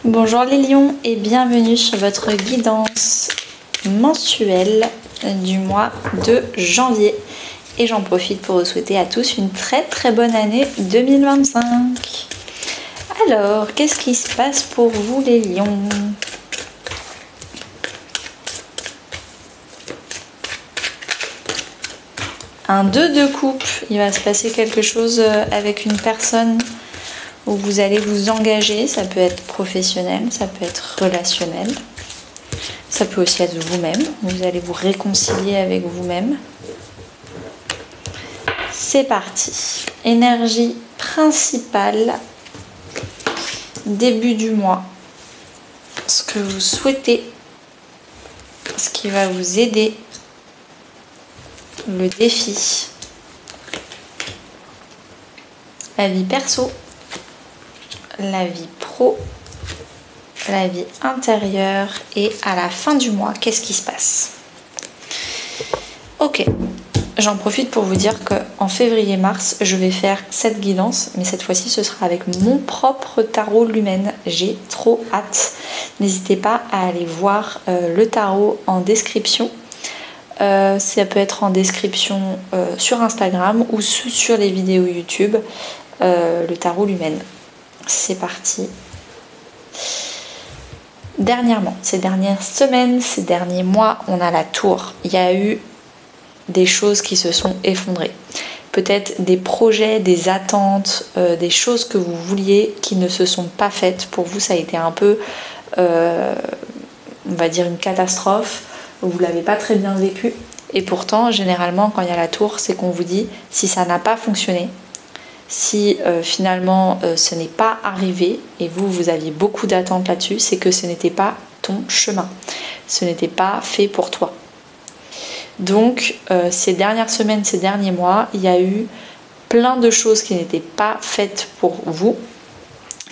Bonjour les lions et bienvenue sur votre guidance mensuelle du mois de janvier. Et j'en profite pour vous souhaiter à tous une très bonne année 2025. Alors, qu'est-ce qui se passe pour vous les lions ? Un 2 de coupe, il va se passer quelque chose avec une personne où vous allez vous engager. Ça peut être professionnel, ça peut être relationnel, ça peut aussi être vous-même. Vous allez vous réconcilier avec vous-même. C'est parti. Énergie principale, début du mois. Ce que vous souhaitez, ce qui va vous aider, le défi, la vie perso, la vie pro, la vie intérieure et à la fin du mois, qu'est-ce qui se passe? Ok, j'en profite pour vous dire qu'en février-mars, je vais faire cette guidance, mais cette fois-ci, ce sera avec mon propre tarot Lumen. J'ai trop hâte. N'hésitez pas à aller voir le tarot en description. Ça peut être en description sur Instagram ou sur les vidéos YouTube, le tarot Lumen. C'est parti. Dernièrement, ces dernières semaines, ces derniers mois, on a la tour. Il y a eu des choses qui se sont effondrées. Peut-être des projets, des attentes, des choses que vous vouliez qui ne se sont pas faites. Pour vous, ça a été un peu, on va dire, une catastrophe. Vous ne l'avez pas très bien vécu. Et pourtant, généralement, quand il y a la tour, c'est qu'on vous dit, si ça n'a pas fonctionné, si finalement ce n'est pas arrivé, et vous aviez beaucoup d'attentes là-dessus, c'est que ce n'était pas ton chemin. Ce n'était pas fait pour toi. Donc, ces dernières semaines, ces derniers mois, il y a eu plein de choses qui n'étaient pas faites pour vous,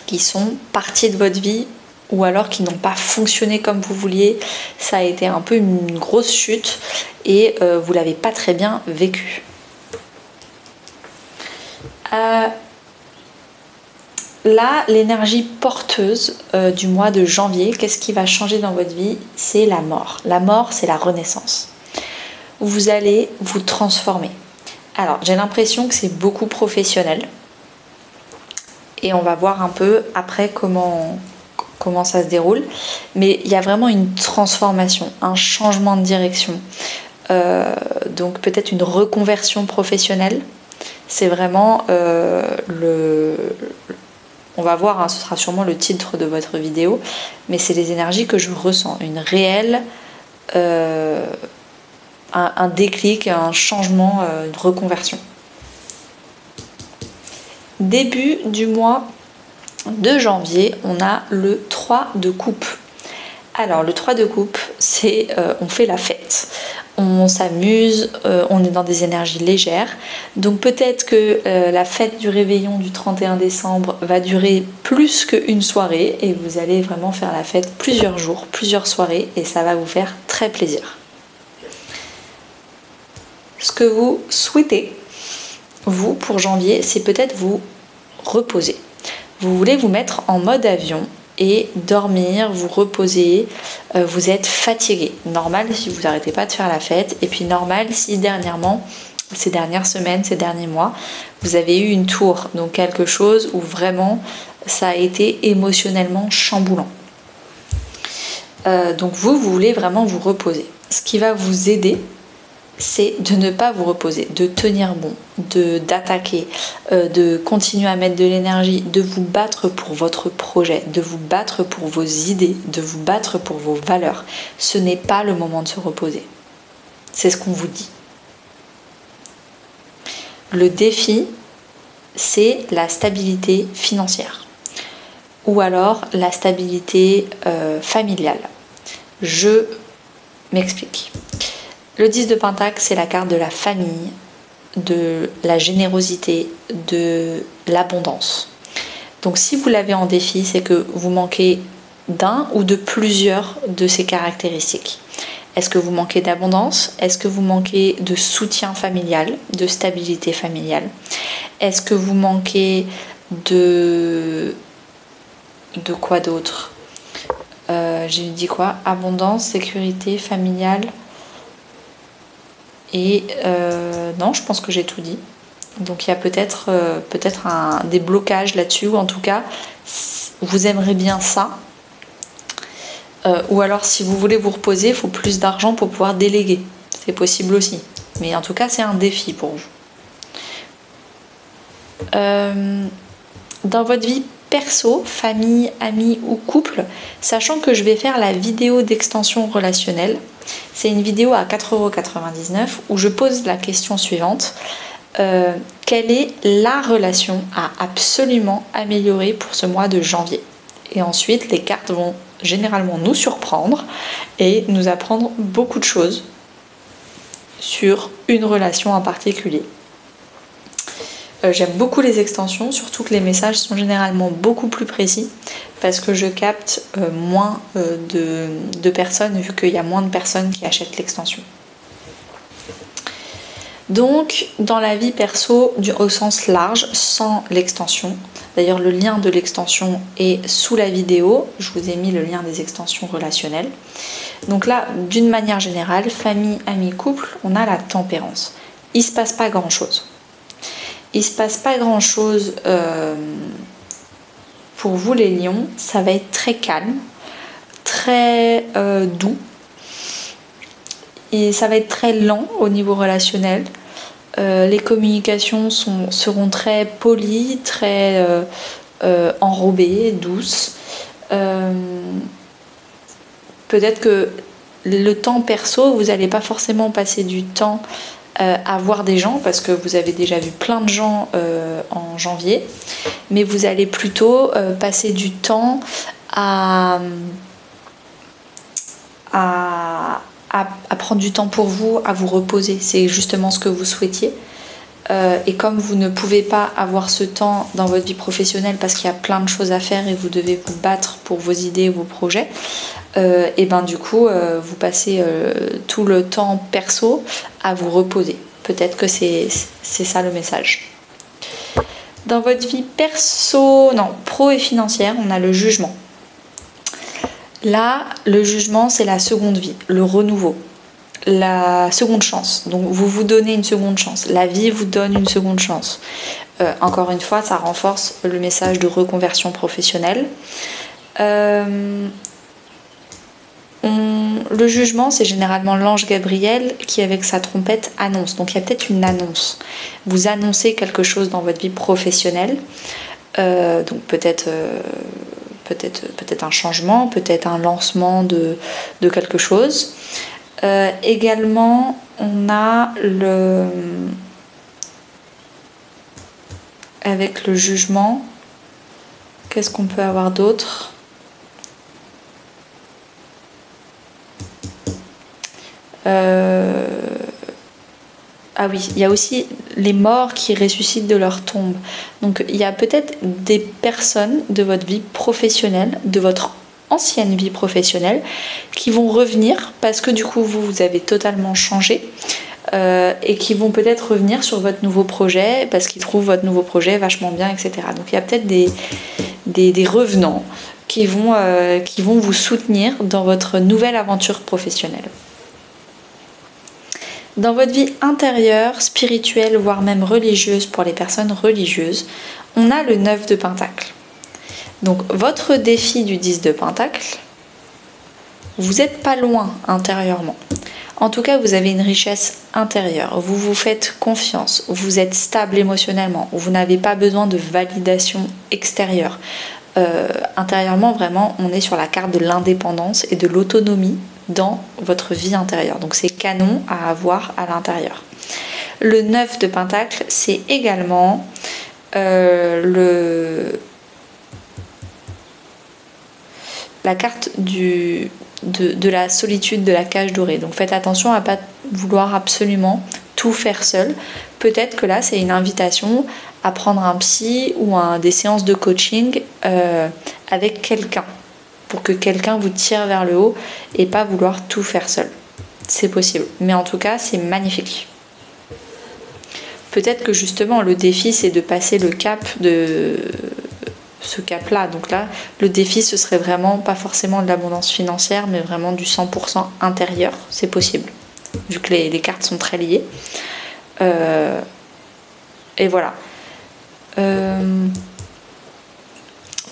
qui sont parties de votre vie, ou alors qui n'ont pas fonctionné comme vous vouliez. Ça a été un peu une grosse chute et vous l'avez pas très bien vécu. Là, l'énergie porteuse du mois de janvier, qu'est-ce qui va changer dans votre vie? C'est la mort. La mort, c'est la renaissance. Vous allez vous transformer. Alors, j'ai l'impression que c'est beaucoup professionnel. Et on va voir un peu après comment ça se déroule, mais il y a vraiment une transformation, un changement de direction, donc peut-être une reconversion professionnelle. C'est vraiment on va voir, hein, ce sera sûrement le titre de votre vidéo, mais c'est les énergies que je ressens, une réelle un déclic, un changement, une reconversion. Début du mois de janvier, on a le 3 de coupe. Alors le 3 de coupe, c'est on fait la fête, on s'amuse, on est dans des énergies légères. Donc peut-être que la fête du réveillon du 31 décembre va durer plus qu'une soirée et vous allez vraiment faire la fête plusieurs jours, plusieurs soirées et ça va vous faire très plaisir. Ce que vous souhaitez, vous, pour janvier, c'est peut-être vous reposer. Vous voulez vous mettre en mode avion et dormir, vous reposer, vous êtes fatigué. Normal si vous n'arrêtez pas de faire la fête, et puis normal si dernièrement, ces dernières semaines, ces derniers mois, vous avez eu une tour, donc quelque chose où vraiment ça a été émotionnellement chamboulant. Donc vous voulez vraiment vous reposer. Ce qui va vous aider, c'est de ne pas vous reposer, de tenir bon, d'attaquer, de continuer à mettre de l'énergie, de vous battre pour votre projet, de vous battre pour vos idées, de vous battre pour vos valeurs. Ce n'est pas le moment de se reposer. C'est ce qu'on vous dit. Le défi, c'est la stabilité financière ou alors la stabilité familiale. Je m'explique. Le 10 de Pentacle, c'est la carte de la famille, de la générosité, de l'abondance. Donc si vous l'avez en défi, c'est que vous manquez d'un ou de plusieurs de ces caractéristiques. Est-ce que vous manquez d'abondance? Est-ce que vous manquez de soutien familial, de stabilité familiale? Est-ce que vous manquez de quoi d'autre? J'ai dit quoi? Abondance, sécurité, familiale. Et non, je pense que j'ai tout dit. Donc il y a peut-être des blocages là-dessus, ou en tout cas, vous aimerez bien ça. Ou alors si vous voulez vous reposer, il faut plus d'argent pour pouvoir déléguer. C'est possible aussi. Mais en tout cas, c'est un défi pour vous. Dans votre vie perso, famille, amis ou couple, sachant que je vais faire la vidéo d'extension relationnelle, c'est une vidéo à 4,99 € où je pose la question suivante. Quelle est la relation à absolument améliorer pour ce mois de janvier? Et ensuite, les cartes vont généralement nous surprendre et nous apprendre beaucoup de choses sur une relation en particulier. J'aime beaucoup les extensions, surtout que les messages sont généralement beaucoup plus précis parce que je capte moins de personnes vu qu'il y a moins de personnes qui achètent l'extension. Donc dans la vie perso au sens large, sans l'extension, d'ailleurs le lien de l'extension est sous la vidéo, je vous ai mis le lien des extensions relationnelles. Donc là, d'une manière générale, famille, amis, couple, on a la tempérance. Il ne se passe pas grand chose. Il ne se passe pas grand chose pour vous les lions, ça va être très calme, très doux. Et ça va être très lent au niveau relationnel. Les communications seront très polies, très enrobées, douces. Peut-être que le temps perso, vous n'allez pas forcément passer du temps à voir des gens parce que vous avez déjà vu plein de gens en janvier, mais vous allez plutôt passer du temps à prendre du temps pour vous, à vous reposer. C'est justement ce que vous souhaitiez. Et comme vous ne pouvez pas avoir ce temps dans votre vie professionnelle parce qu'il y a plein de choses à faire et vous devez vous battre pour vos idées, vos projets, et ben du coup, vous passez tout le temps perso à vous reposer. Peut-être que c'est ça le message. Dans votre vie pro et financière, on a le jugement. Là, le jugement, c'est la seconde vie, le renouveau, la seconde chance. Donc, vous vous donnez une seconde chance. La vie vous donne une seconde chance. Encore une fois, ça renforce le message de reconversion professionnelle. Le jugement, c'est généralement l'ange Gabriel qui, avec sa trompette, annonce. Donc, il y a peut-être une annonce. Vous annoncez quelque chose dans votre vie professionnelle. Donc, peut-être un changement, peut-être un lancement de quelque chose. Également, on a avec le jugement, qu'est-ce qu'on peut avoir d'autre? Ah oui, il y a aussi les morts qui ressuscitent de leur tombe. Donc il y a peut-être des personnes de votre vie professionnelle, de votre ancienne vie professionnelle, qui vont revenir parce que du coup vous avez totalement changé et qui vont peut-être revenir sur votre nouveau projet parce qu'ils trouvent votre nouveau projet vachement bien, etc. Donc il y a peut-être des revenants qui vont vous soutenir dans votre nouvelle aventure professionnelle. Dans votre vie intérieure, spirituelle, voire même religieuse, pour les personnes religieuses, on a le 9 de Pentacle. Donc votre défi du 10 de Pentacle, vous n'êtes pas loin intérieurement. En tout cas, vous avez une richesse intérieure, vous vous faites confiance, vous êtes stable émotionnellement, vous n'avez pas besoin de validation extérieure. Intérieurement, vraiment, on est sur la carte de l'indépendance et de l'autonomie dans votre vie intérieure. Donc c'est canon à avoir à l'intérieur. Le 9 de Pentacle, c'est également la carte de la solitude, de la cage dorée. Donc faites attention à ne pas vouloir absolument tout faire seul. Peut-être que là, c'est une invitation à prendre un psy ou des séances de coaching avec quelqu'un, pour que quelqu'un vous tire vers le haut et pas vouloir tout faire seul. C'est possible. Mais en tout cas, c'est magnifique. Peut-être que justement, le défi, c'est de passer le cap de ce cap-là. Donc là, le défi, ce serait vraiment pas forcément de l'abondance financière, mais vraiment du 100% intérieur. C'est possible, vu que les cartes sont très liées. Et voilà.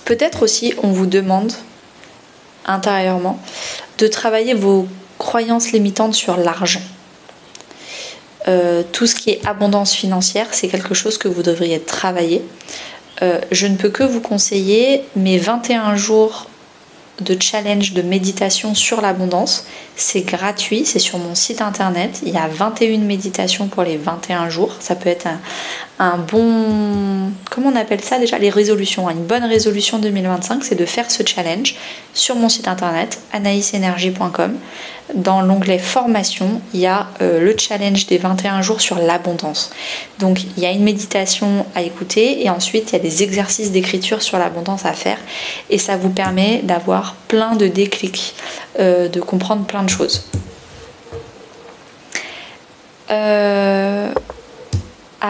Peut-être aussi, on vous demande intérieurement de travailler vos croyances limitantes sur l'argent. Tout ce qui est abondance financière, c'est quelque chose que vous devriez travailler. Je ne peux que vous conseiller mes 21 jours de challenge de méditation sur l'abondance. C'est gratuit, c'est sur mon site internet. Il y a 21 méditations pour les 21 jours. Ça peut être un bon... Comment on appelle ça déjà? Les résolutions. Une bonne résolution 2025, c'est de faire ce challenge sur mon site internet anaïsenergie.com. Dans l'onglet formation, il y a le challenge des 21 jours sur l'abondance. Donc il y a une méditation à écouter et ensuite il y a des exercices d'écriture sur l'abondance à faire et ça vous permet d'avoir plein de déclics, de comprendre plein de choses. À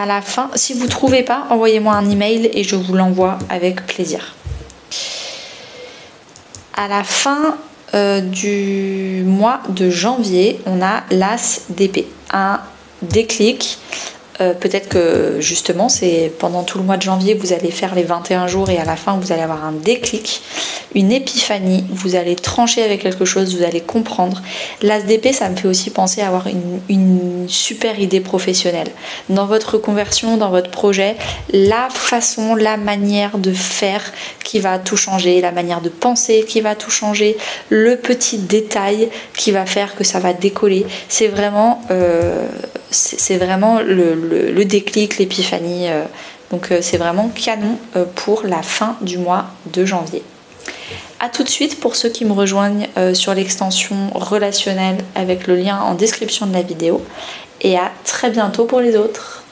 la fin, si vous ne trouvez pas, envoyez-moi un email et je vous l'envoie avec plaisir. À la fin du mois de janvier, on a l'As d'épée, un déclic. Peut-être que justement c'est pendant tout le mois de janvier vous allez faire les 21 jours et à la fin vous allez avoir un déclic, une épiphanie, vous allez trancher avec quelque chose, vous allez comprendre. L'As d'épée, ça me fait aussi penser à avoir une super idée professionnelle. Dans votre reconversion, dans votre projet, la façon, la manière de faire qui va tout changer, la manière de penser qui va tout changer, le petit détail qui va faire que ça va décoller, c'est vraiment le déclic, l'épiphanie. Donc c'est vraiment canon pour la fin du mois de janvier. A tout de suite pour ceux qui me rejoignent sur l'extension relationnelle avec le lien en description de la vidéo. Et à très bientôt pour les autres.